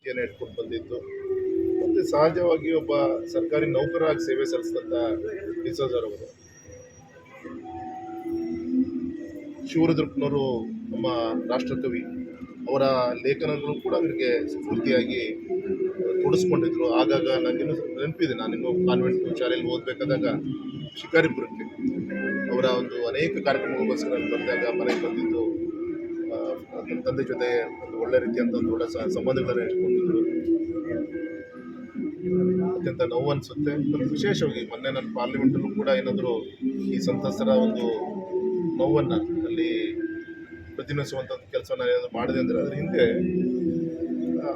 ಏನು ಇಟ್ಕೊಂಡು ಬಂದಿದ್ದು ಮತ್ತು ಸಹಜವಾಗಿ ಒಬ್ಬ ಸರ್ಕಾರಿ ನೌಕರರಾಗಿ ಸೇವೆ ಸಲ್ಲಿಸಿದಂಥ ಡಿಸೋಜರವರು ಶಿವರುದ್ರಪ್ಪನವರು ನಮ್ಮ ರಾಷ್ಟ್ರಕವಿ ಅವರ ಲೇಖನಗಳು ಕೂಡ ಅವರಿಗೆ ಸ್ಫೂರ್ತಿಯಾಗಿ ತೊಡಸ್ಕೊಂಡಿದ್ರು. ಆಗಾಗ ನನಗಿನ್ನೂ ನೆನಪಿದೆ, ನಾನಿನ್ನೂ ಕಾನ್ವೆಂಟ್ ಶಾಲೆಯಲ್ಲಿ ಓದಬೇಕಾದಾಗ ಶಿಕಾರಿಪುರಕ್ಕೆ ಅವರ ಒಂದು ಅನೇಕ ಕಾರ್ಯಕ್ರಮಗೋಸ್ಕರ ಬಂದಾಗ ಮನೆಗೆ ಬಂದಿದ್ದು, ನಮ್ಮ ತಂದೆ ಜೊತೆ ಒಂದು ಒಳ್ಳೆ ರೀತಿಯಂಥ ಒಂದು ಒಳ್ಳೆ ಸಂಬಂಧಗಳನ್ನು ಇಟ್ಕೊಂಡಿದ್ರು. ಅತ್ಯಂತ ನೋವು ಅನಿಸುತ್ತೆ. ಮತ್ತು ವಿಶೇಷವಾಗಿ ಮೊನ್ನೆ ನನ್ನ ಪಾರ್ಲಿಮೆಂಟಲ್ಲೂ ಕೂಡ ಏನಾದರೂ ಈ ಸಂತ್ರಸ್ತರ ಒಂದು ನೋವನ್ನು ಅಲ್ಲಿ ಪ್ರತಿನಿಧಿಸುವಂಥ ಕೆಲಸವನ್ನು ಏನಾದರೂ ಮಾಡಿದೆ ಅಂದರೆ ಅದರ ಹಿಂದೆ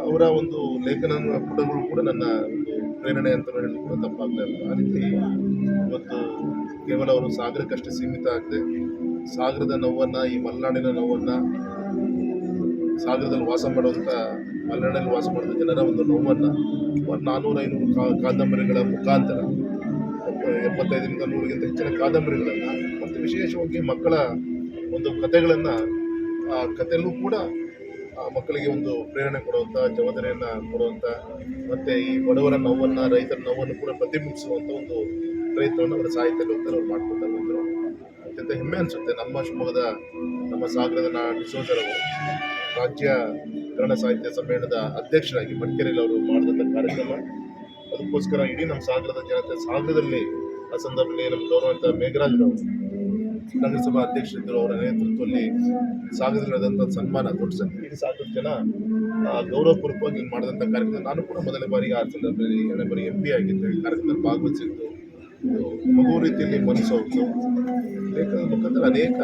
ಅವರ ಒಂದು ಲೇಖನ ಪುಟಗಳು ಕೂಡ ನನ್ನ ಒಂದು ಪ್ರೇರಣೆ ಅಂತ ಹೇಳಿದ್ರು ಕೂಡ ತಪ್ಪಾಗ್ತಾ ಇಲ್ಲ. ಆ ರೀತಿ ಇವತ್ತು ಕೇವಲ ಅವರು ಸಾಗರಕ್ಕಷ್ಟೇ ಸೀಮಿತ ಆಗದೆ ಸಾಗರದ ನೋವನ್ನು, ಈ ಮಲೆನಾಡಿನ ನೋವನ್ನು, ಸಾಗರದಲ್ಲಿ ವಾಸ ಮಾಡುವಂಥ ಮಲೆನಾಡಲ್ಲಿ ವಾಸ ಮಾಡಿದ ಜನರ ಒಂದು ನೋವನ್ನು 400-500 ಕಾದಂಬರಿಗಳ ಮುಖಾಂತರ 75ರಿಂದ 100ಗಿಂತ ಹೆಚ್ಚಿನ ಕಾದಂಬರಿಗಳನ್ನು ಮತ್ತು ವಿಶೇಷವಾಗಿ ಮಕ್ಕಳ ಒಂದು ಕಥೆಗಳನ್ನು, ಆ ಕಥೆಯಲ್ಲೂ ಕೂಡ ಮಕ್ಕಳಿಗೆ ಒಂದು ಪ್ರೇರಣೆ ಕೊಡುವಂಥ, ಜವಾಬ್ದಾರಿಯನ್ನು ಕೊಡುವಂಥ ಮತ್ತು ಈ ಬಡವರ ನೋವನ್ನು, ರೈತರ ನೋವನ್ನು ಕೂಡ ಪ್ರತಿಬಿಂಬಿಸುವಂಥ ಒಂದು ಪ್ರಯತ್ನವನ್ನು ಅವರ ಸಾಹಿತ್ಯ ಲೋಕದಲ್ಲಿ ಅವ್ರು ಮಾಡ್ಕೊತಾ ಬಂದರು. ಅತ್ಯಂತ ಹೆಮ್ಮೆ ಅನಿಸುತ್ತೆ. ನಮ್ಮ ಶಿವಮೊಗ್ಗದ, ನಮ್ಮ ಸಾಗರದ ಡಿಸೋಜರವರು ರಾಜ್ಯ ಕನ್ನಡ ಸಾಹಿತ್ಯ ಸಮ್ಮೇಳನದ ಅಧ್ಯಕ್ಷರಾಗಿ ಮಡಿಕೇರಿಯಲ್ಲಿ ಅವರು ಮಾಡಿದಂಥ ಕಾರ್ಯಕ್ರಮ, ಅದಕ್ಕೋಸ್ಕರ ಇಡೀ ನಮ್ಮ ಸಾಗರದ ಜನತೆ, ಸಾಗರದಲ್ಲಿ ಆ ಸಂದರ್ಭದಲ್ಲಿ ನಮ್ಮ ಗೌರವಾನ್ವಿತ ಮೇಘರಾಜ್ರವರು ನಗರಸಭಾ ಅಧ್ಯಕ್ಷರಿದ್ದರು, ಅವರ ನೇತೃತ್ವದಲ್ಲಿ ಸಾಗರದಲ್ಲಿ ನಡೆದಂಥ ಸನ್ಮಾನ, ದೊಡ್ಡ ಸಂಖ್ಯೆ ಇಡೀ ಸಾಗರದ ಜನ ಗೌರವಪೂರ್ವಕವಾಗಿ ಮಾಡಿದಂಥ ಕಾರ್ಯಕ್ರಮ. ನಾನು ಕೂಡ ಮೊದಲನೇ ಬಾರಿಗೆ ಆ ಸಂದರ್ಭದಲ್ಲಿ 2ನೇ ಬಾರಿ MP ಆಗಿದ್ದೆ, ಕಾರ್ಯಕ್ರಮದಲ್ಲಿ ಭಾಗವಹಿಸಿದ್ದು ಮಗು ರೀತಿಯಲ್ಲಿ ಮನಸ್ಸೋದು ಲೇಖನದ ಮುಖಾಂತರ ಅನೇಕ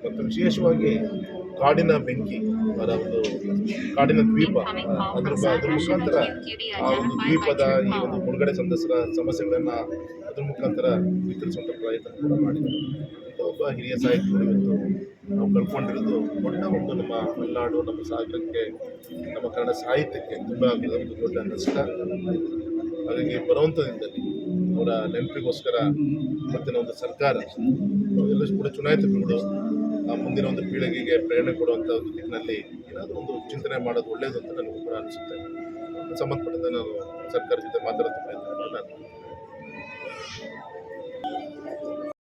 ಮತ್ತು ವಿಶೇಷವಾಗಿ ಕಾಡಿನ ಬೆಂಕಿ, ಅವರ ಒಂದು ಕಾಡಿನ ದ್ವೀಪ, ಅದ್ರ ಮುಖಾಂತರ ಆ ಒಂದು ದ್ವೀಪದ ಈ ಒಂದು ಮುಳುಗಡೆ ಸಂತ್ರಸ್ತರ ಸಮಸ್ಯೆಗಳನ್ನು ಅದ್ರ ಮುಖಾಂತರ ವಿತರಿಸುವಂಥ ಪ್ರಯತ್ನ ಕೂಡ ಮಾಡಿದ್ದಾರೆ. ಒಬ್ಬ ಹಿರಿಯ ಸಾಹಿತ್ಯಗಳು ಇವತ್ತು ನಾವು ಕಳ್ಕೊಂಡಿರೋದು ದೊಡ್ಡ ಒಂದು ನಮ್ಮ ಮಲೆನಾಡು, ನಮ್ಮ ಸಾಗರಕ್ಕೆ, ನಮ್ಮ ಕನ್ನಡ ಸಾಹಿತ್ಯಕ್ಕೆ ತುಂಬ ಒಂದು ದೊಡ್ಡ ನಷ್ಟ. ಹಾಗಾಗಿ ಬರುವಂಥ ದಿನದಲ್ಲಿ ಅವರ ನೆನಪಿಗೋಸ್ಕರ ಇವತ್ತಿನ ಒಂದು ಸರ್ಕಾರ, ಎಲ್ಲರೂ ಕೂಡ ಚುನಾಯಿತರುಗಳು ಮುಂದಿನ ಒಂದು ಪೀಳಿಗೆಗೆ ಪ್ರೇರಣೆ ಕೊಡುವಂಥ ಒಂದು ನಿಟ್ಟಿನಲ್ಲಿ ಏನಾದರೂ ಒಂದು ಚಿಂತನೆ ಮಾಡೋದು ಒಳ್ಳೆಯದು ಅಂತ ನನಗೂ ಕೂಡ ಅನಿಸುತ್ತೆ. ಸಂಬಂಧಪಟ್ಟಂತೆ ನಾನು ಸರ್ಕಾರ ಜೊತೆ ಮಾತಾಡೋದು ಪ್ರಯತ್ನ ಮಾಡ್ತೀನಿ.